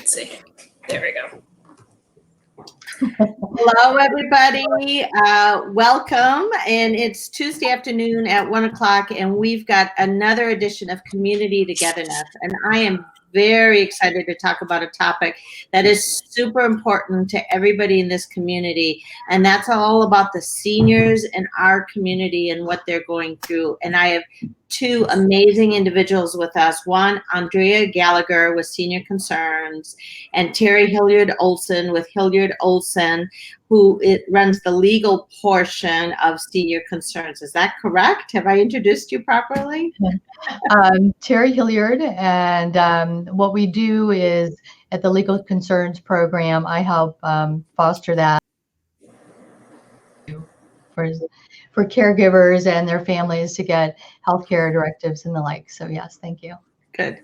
see. There we go. Hello, everybody. Welcome. And it's Tuesday afternoon at 1 o'clock, and we've got another edition of Community Togetherness. And I am very excited to talk about a topic that is super important to everybody in this community. And that's all about the seniors in our community and what they're going through. And I have two amazing individuals with us. One, Andrea Gallagher with Senior Concerns, and Terri Hilliard-Olsen with Hilliard-Olsen, who runs the legal portion of Senior Concerns. Is that correct? Have I introduced you properly? Terri Hilliard, and what we do is at the Legal Concerns program, I help foster that for caregivers and their families to get healthcare directives and the like. So yes, thank you. Good.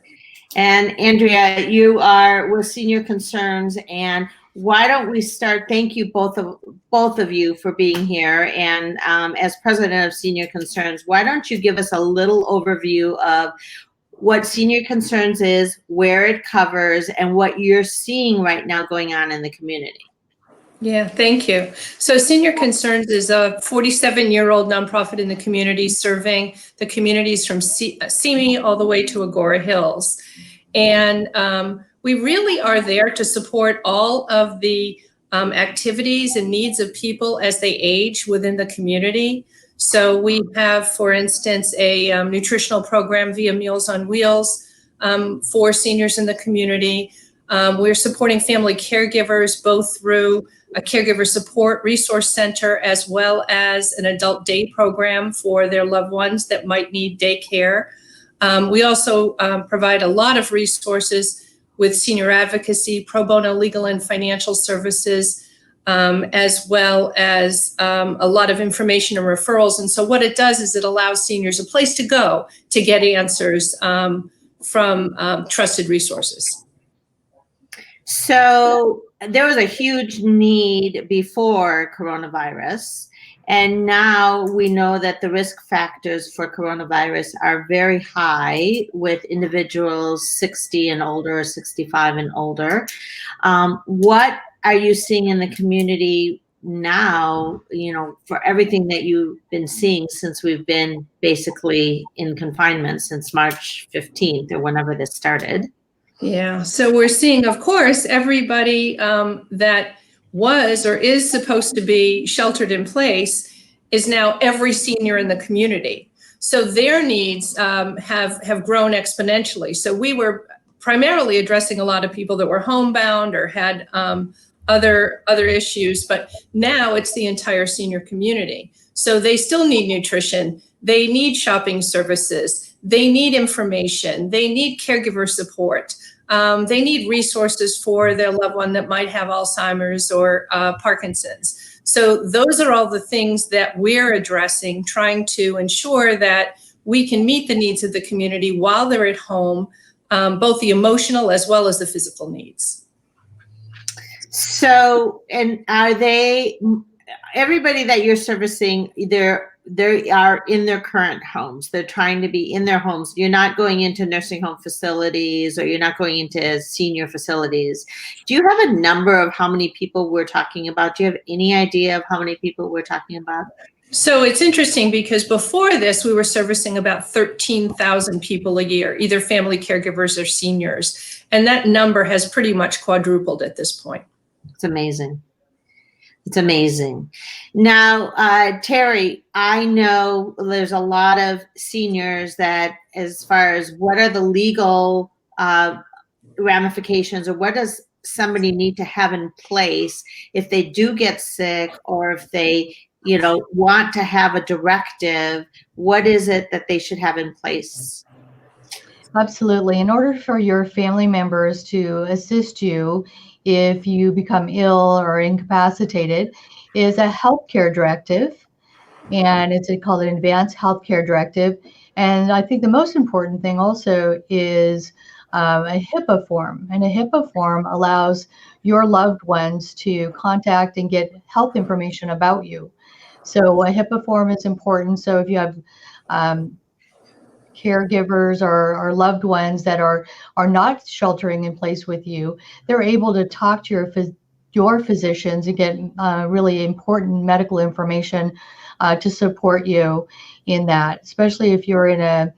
And Andrea, you are with Senior Concerns, and why don't we start? Thank you both of you for being here. And as president of Senior Concerns, why don't you give us a little overview of what Senior Concerns is, where it covers, and what you're seeing right now going on in the community? Yeah, thank you. So Senior Concerns is a 47-year-old nonprofit in the community serving the communities from Simi all the way to Agora Hills. And we really are there to support all of the activities and needs of people as they age within the community. So we have, for instance, a nutritional program via Meals on Wheels for seniors in the community. We're supporting family caregivers both through a caregiver support resource center as well as an adult day program for their loved ones that might need daycare. We also provide a lot of resources with senior advocacy, pro bono legal and financial services, as well as a lot of information and referrals. And so what it does is it allows seniors a place to go to get answers from trusted resources. So there was a huge need before coronavirus, and now we know that the risk factors for coronavirus are very high with individuals 60 and older, 65 and older. What are you seeing in the community now, for everything that you've been seeing since we've been basically in confinement since March 15th or whenever this started? Yeah, so we're seeing, of course, everybody that was or is supposed to be sheltered in place is now every senior in the community. So their needs have grown exponentially. So we were primarily addressing a lot of people that were homebound or had other issues, but now it's the entire senior community. So they still need nutrition. They need shopping services. They need information. They need caregiver support. They need resources for their loved one that might have Alzheimer's or Parkinson's. So those are all the things that we're addressing, trying to ensure that we can meet the needs of the community while they're at home, both the emotional as well as the physical needs. So, and are everybody that you're servicing, they are in their current homes. They're trying to be in their homes. You're not going into nursing home facilities, or you're not going into senior facilities. Do you have a number of how many people we're talking about? Do you have any idea of how many people we're talking about? So it's interesting because before this, we were servicing about 13,000 people a year, either family caregivers or seniors. And that number has pretty much quadrupled at this point. It's amazing. It's amazing. Now, Terri, I know there's a lot of seniors that, as far as what are the legal ramifications, or what does somebody need to have in place if they do get sick, or if they, want to have a directive, what is it that they should have in place? Absolutely. In order for your family members to assist you if you become ill or incapacitated, is a healthcare directive, and it's called an advanced healthcare directive. And I think the most important thing also is a HIPAA form, and a HIPAA form allows your loved ones to contact and get health information about you. So a HIPAA form is important. So if you have caregivers or loved ones that are not sheltering in place with you, they're able to talk to your physicians and get really important medical information to support you in that, especially if you're in a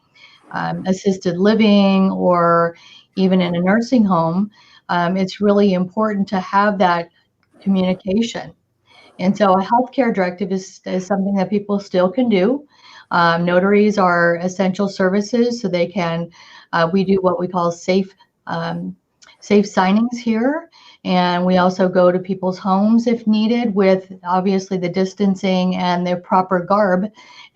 assisted living or even in a nursing home. It's really important to have that communication. And so a healthcare directive is something that people still can do. Notaries are essential services, so they can, we do what we call safe signings here. And we also go to people's homes if needed, with obviously the distancing and the proper garb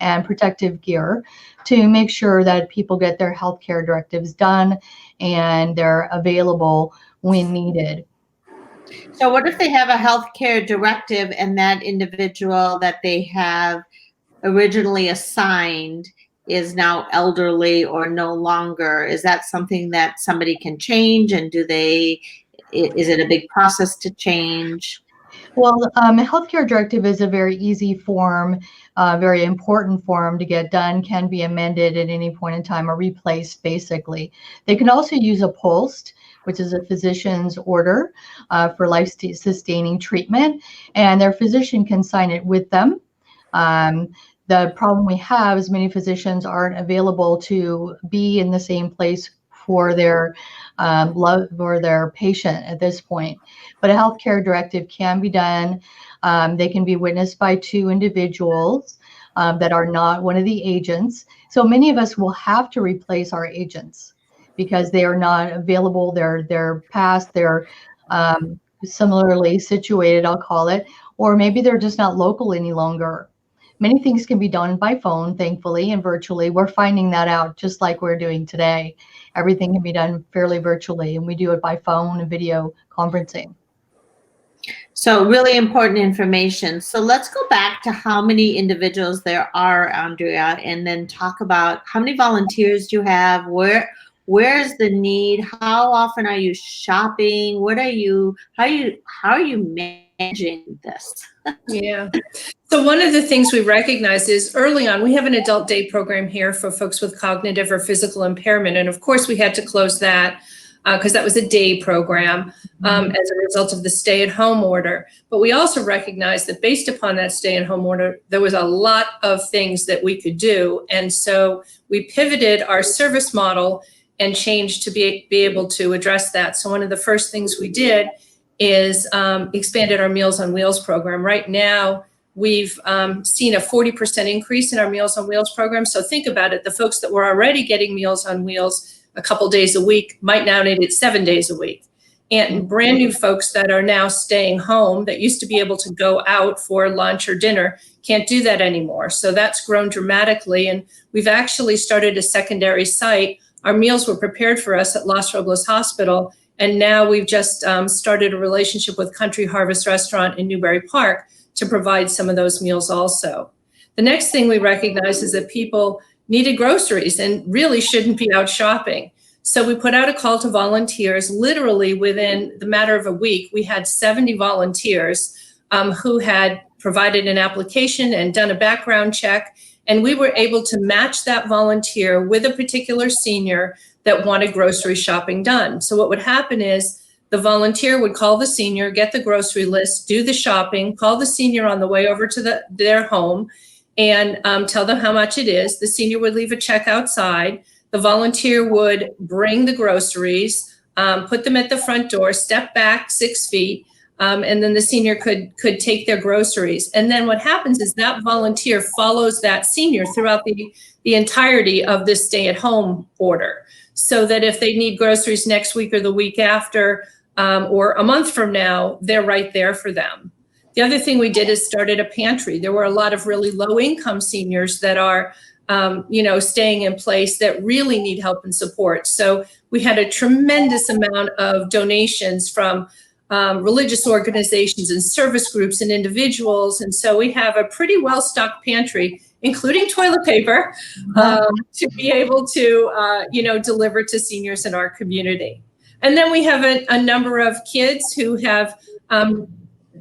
and protective gear to make sure that people get their healthcare directives done and they're available when needed. So what if they have a healthcare directive and that individual that they have originally assigned is now elderly or no longer? Is that something that somebody can change? And is it a big process to change? Well, a healthcare directive is a very easy form, very important form to get done, can be amended at any point in time or replaced, basically. They can also use a POLST, which is a physician's order for life-sustaining treatment, and their physician can sign it with them. The problem we have is many physicians aren't available to be in the same place for their love or their patient at this point. But a healthcare directive can be done. They can be witnessed by two individuals that are not one of the agents. So many of us will have to replace our agents because they are not available. They're past, they're similarly situated, I'll call it, or maybe they're just not local any longer. Many things can be done by phone, thankfully, and virtually. We're finding that out just like we're doing today. Everything can be done fairly virtually, and we do it by phone and video conferencing. So really important information. So let's go back to how many individuals there are, Andrea, and then talk about how many volunteers you have, where's the need, how often are you shopping, how are you managing this? Yeah. So one of the things we recognize is early on, we have an adult day program here for folks with cognitive or physical impairment. And of course, we had to close that because that was a day program as a result of the stay-at-home order. But we also recognized that based upon that stay-at-home order, there was a lot of things that we could do. And so we pivoted our service model and changed to be able to address that. So one of the first things we did is expanded our Meals on Wheels program. Right now, we've seen a 40% increase in our Meals on Wheels program. So think about it. The folks that were already getting Meals on Wheels a couple days a week might now need it 7 days a week. And brand new folks that are now staying home that used to be able to go out for lunch or dinner can't do that anymore. So that's grown dramatically. And we've actually started a secondary site. Our meals were prepared for us at Los Robles Hospital. And now we've just started a relationship with Country Harvest Restaurant in Newbury Park to provide some of those meals also. The next thing we recognize is that people needed groceries and really shouldn't be out shopping. So we put out a call to volunteers. Literally within the matter of a week, we had 70 volunteers who had provided an application and done a background check. And we were able to match that volunteer with a particular senior that wanted grocery shopping done. So what would happen is the volunteer would call the senior, get the grocery list, do the shopping, call the senior on the way over to their home and tell them how much it is. The senior would leave a check outside. The volunteer would bring the groceries, put them at the front door, step back 6 feet, and then the senior could take their groceries. And then what happens is that volunteer follows that senior throughout the entirety of this stay-at-home order, so that if they need groceries next week or the week after or a month from now, they're right there for them. The other thing we did is started a pantry. There were a lot of really low-income seniors that are staying in place that really need help and support. So we had a tremendous amount of donations from religious organizations and service groups and individuals. And so we have a pretty well-stocked pantry, including toilet paper, to be able to, deliver to seniors in our community. And then we have a number of kids who have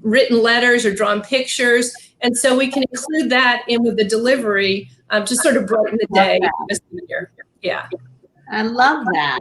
written letters or drawn pictures. And so we can include that in with the delivery to sort of brighten the day of a senior. Yeah. I love that.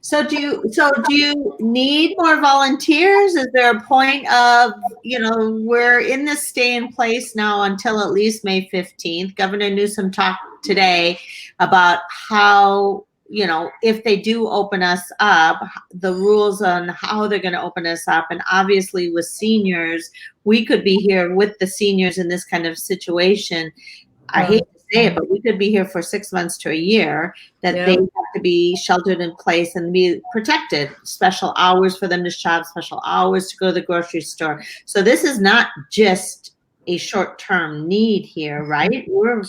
So do you need more volunteers? Is there a point of, we're in this stay in place now until at least May 15th. Governor Newsom talked today about how, if they do open us up, the rules on how they're going to open us up. And obviously with seniors, we could be here with the seniors in this kind of situation. I hate to say it, but we could be here for 6 months to a year, that they have to be sheltered in place and be protected. Special hours for them to shop, special hours to go to the grocery store. So this is not just a short-term need here, right? We're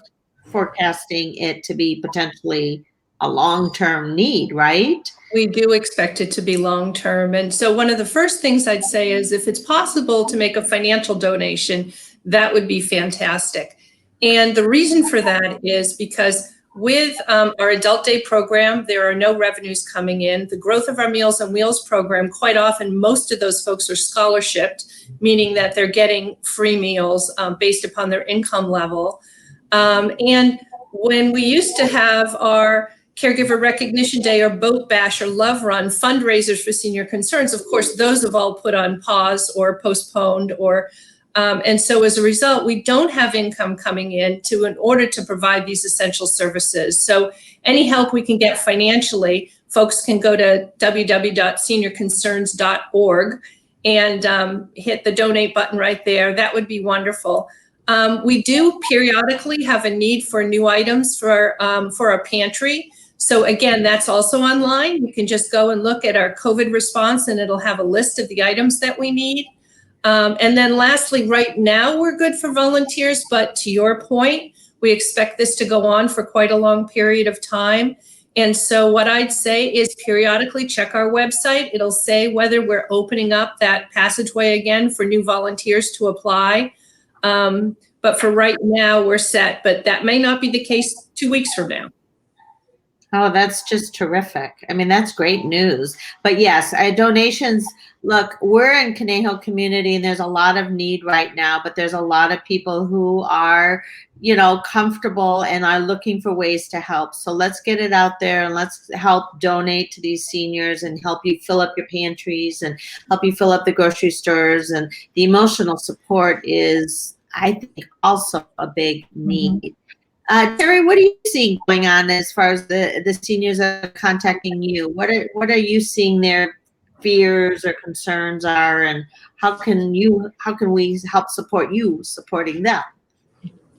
forecasting it to be potentially a long-term need, right? We do expect it to be long-term. And so one of the first things I'd say is if it's possible to make a financial donation, that would be fantastic. And the reason for that is because with our adult day program, there are no revenues coming in. The growth of our Meals on Wheels program, quite often, most of those folks are scholarshiped, meaning that they're getting free meals based upon their income level. And when we used to have our Caregiver Recognition Day or Boat Bash or Love Run fundraisers for senior concerns, of course, those have all put on pause or postponed, and so as a result, we don't have income coming in in order to provide these essential services. So any help we can get financially, folks can go to www.seniorconcerns.org and hit the donate button right there. That would be wonderful. We do periodically have a need for new items for our pantry. So again, that's also online. You can just go and look at our COVID response and it'll have a list of the items that we need. And then lastly, right now we're good for volunteers, but to your point, we expect this to go on for quite a long period of time. And so what I'd say is periodically check our website. It'll say whether we're opening up that passageway again for new volunteers to apply. But for right now, we're set, but that may not be the case 2 weeks from now. Oh, that's just terrific. I mean, that's great news. But yes, donations, look, we're in Conejo community and there's a lot of need right now, but there's a lot of people who are, comfortable and are looking for ways to help. So let's get it out there and let's help donate to these seniors and help you fill up your pantries and help you fill up the grocery stores. And the emotional support is, I think, also a big need. Mm-hmm. Terri, what are you seeing going on as far as the seniors that are contacting you? What are you seeing their fears or concerns are, and how can we help support you supporting them?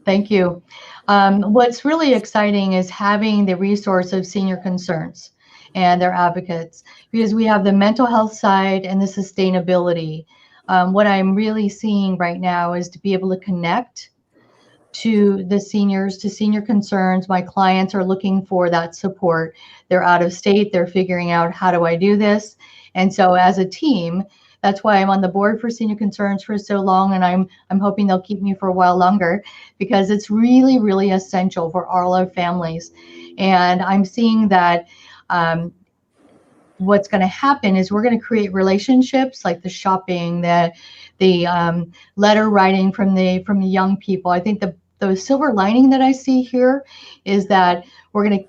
Thank you. What's really exciting is having the resource of senior concerns and their advocates, because we have the mental health side and the sustainability. What I'm really seeing right now is to be able to connect to the seniors, to senior concerns. My clients are looking for that support. They're out of state. They're figuring out, how do I do this? And so as a team, that's why I'm on the board for Senior Concerns for so long, and I'm hoping they'll keep me for a while longer, because it's really, really essential for all our families. And I'm seeing that what's going to happen is we're going to create relationships, like the shopping, the letter writing from the young people. I think the silver lining that I see here is that we're going to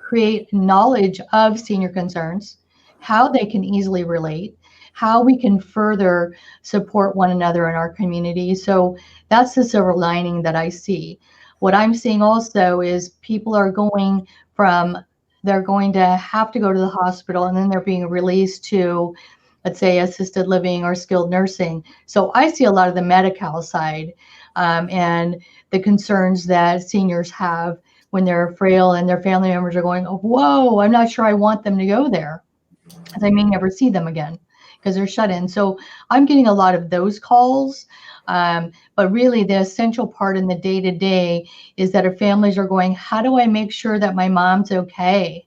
create knowledge of senior concerns, how they can easily relate, how we can further support one another in our community. So that's the silver lining that I see. What I'm seeing also is people are going they're going to have to go to the hospital, and then they're being released to, let's say, assisted living or skilled nursing. So I see a lot of the Medi-Cal side and the concerns that seniors have when they're frail and their family members are going, oh, whoa, I'm not sure I want them to go there, because I may never see them again because they're shut in. So I'm getting a lot of those calls. But really the essential part in the day-to-day is that our families are going, how do I make sure that my mom's okay?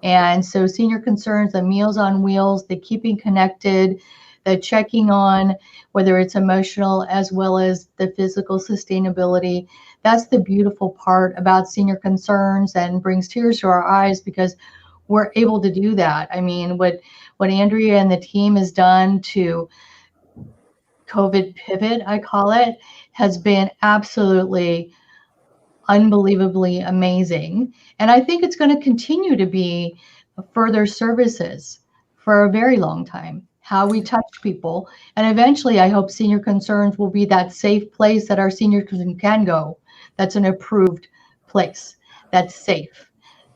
And so Senior Concerns, the Meals on Wheels, the keeping connected, the checking on, whether it's emotional as well as the physical sustainability. That's the beautiful part about Senior Concerns, and brings tears to our eyes because we're able to do that. I mean, what Andrea and the team has done to COVID pivot, I call it, has been absolutely unbelievably amazing. And I think it's going to continue to be further services for a very long time, how we touch people. And eventually, I hope Senior Concerns will be that safe place that our seniors can go. That's an approved place that's safe.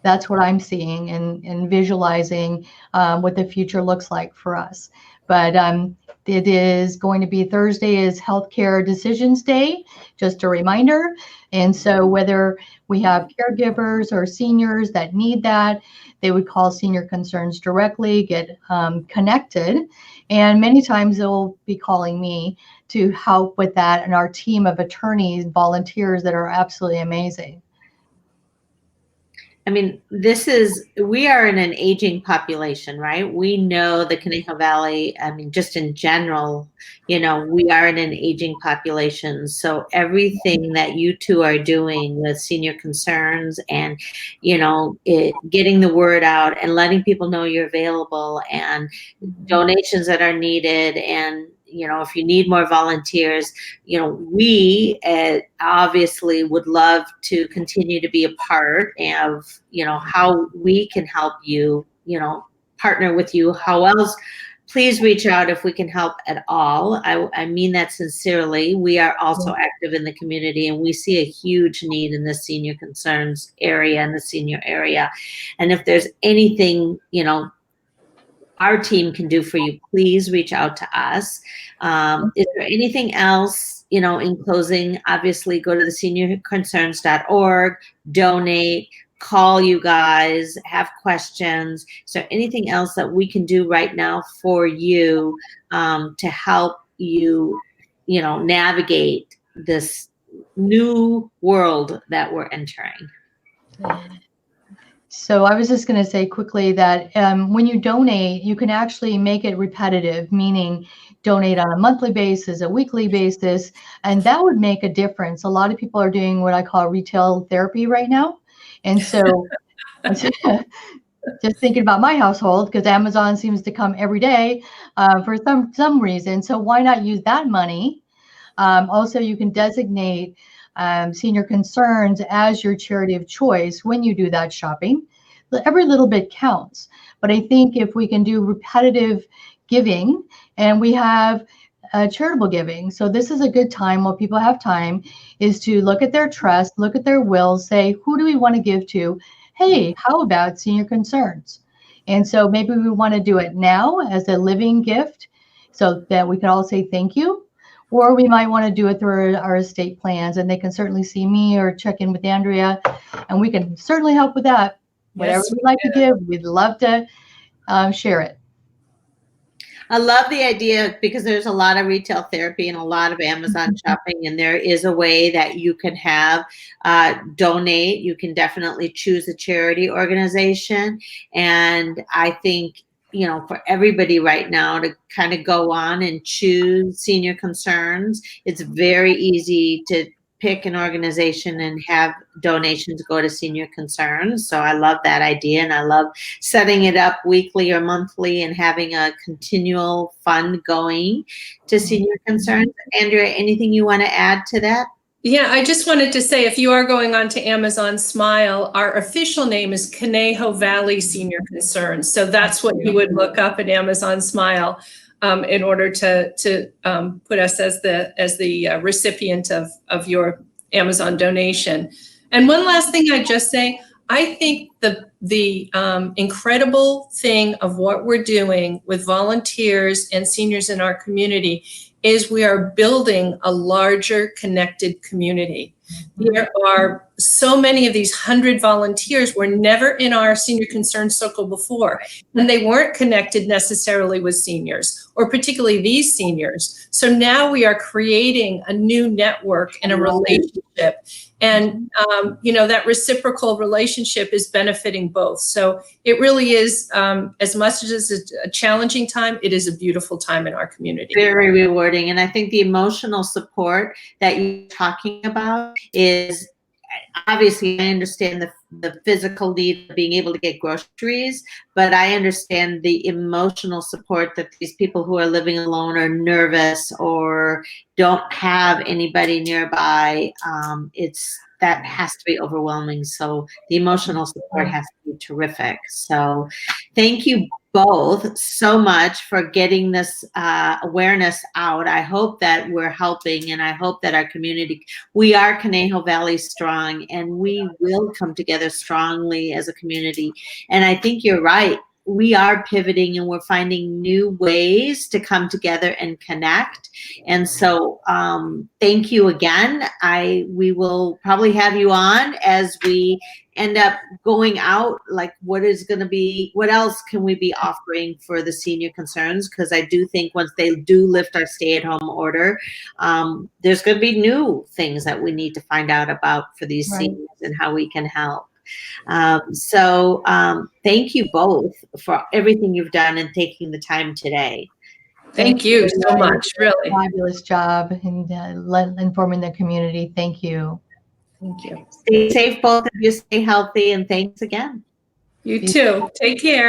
That's what I'm seeing and visualizing what the future looks like for us. But it is going to be Thursday is Healthcare Decisions Day, just a reminder. And so whether we have caregivers or seniors that need that, they would call Senior Concerns directly, get connected. And many times they'll be calling me to help with that, and our team of attorneys, volunteers that are absolutely amazing. I mean, we are in an aging population, right? We know the Conejo Valley, I mean, just in general, we are in an aging population. So everything that you two are doing with Senior Concerns and, getting the word out and letting people know you're available and donations that are needed, and if you need more volunteers, we obviously would love to continue to be a part of, how we can help you, partner with you. How else? Please reach out if we can help at all. I mean that sincerely. We are also active in the community, and we see a huge need in the Senior Concerns area and the senior area. And if there's anything, our team can do for you, please reach out to us. Is there anything else, in closing? Obviously, go to the seniorconcerns.org, donate, call you guys, have questions. Is there anything else that we can do right now for you to help you, navigate this new world that we're entering? So I was just going to say quickly that when you donate, you can actually make it repetitive, meaning donate on a monthly basis, a weekly basis, and that would make a difference. A lot of people are doing what I call retail therapy right now. And so just thinking about my household, because Amazon seems to come every day for some reason. So why not use that money? Also, you can designate Senior Concerns as your charity of choice when you do that shopping. Every little bit counts. But I think if we can do repetitive giving, and we have charitable giving. So this is a good time while people have time, is to look at their trust, look at their wills, say, who do we want to give to? Hey, how about Senior Concerns? And so maybe we want to do it now as a living gift so that we can all say thank you. Or we might want to do it through our estate plans, and they can certainly see me or check in with Andrea, and we can certainly help with that. Whatever you'd like to give, we'd love to share it. I love the idea, because there's a lot of retail therapy and a lot of Amazon shopping, and there is a way that you can have donate. You can definitely choose a charity organization, and I think for everybody right now to kind of go on and choose Senior Concerns, it's very easy to pick an organization and have donations go to Senior Concerns. So I love that idea, and I love setting it up weekly or monthly and having a continual fund going to Senior Concerns. Andrea, anything you want to add to that? Yeah, I just wanted to say, if you are going on to Amazon Smile, our official name is Conejo Valley Senior Concerns. So that's what you would look up at Amazon Smile in order to put us as the recipient of your Amazon donation. And one last thing I'd just say, I think the incredible thing of what we're doing with volunteers and seniors in our community is we are building a larger connected community. There are so many of these 100 volunteers were never in our Senior Concern Circle before, and they weren't connected necessarily with seniors, or particularly these seniors. So now we are creating a new network and a relationship. And, that reciprocal relationship is benefiting both. So it really is, as much as it's a challenging time, it is a beautiful time in our community. Very rewarding. And I think the emotional support that you're talking about is, obviously, I understand the the physical need of being able to get groceries, but I understand the emotional support that these people who are living alone are nervous or don't have anybody nearby. That has to be overwhelming. So the emotional support has to be terrific. So thank you both so much for getting this awareness out. I hope that we're helping, and I hope that our community, we are Conejo Valley strong, and we will come together strongly as a community. And I think you're right. We are pivoting and we're finding new ways to come together and connect. And so thank you again. We will probably have you on as we end up going out, like what else can we be offering for the senior concerns? Because I do think once they do lift our stay-at-home order, there's going to be new things that we need to find out about for these seniors and how we can help. Thank you both for everything you've done and taking the time today. Thank you so much, really. Fabulous job in informing the community. Thank you. Thank you. Stay safe, both of you. Stay healthy, and thanks again. You too. Take care.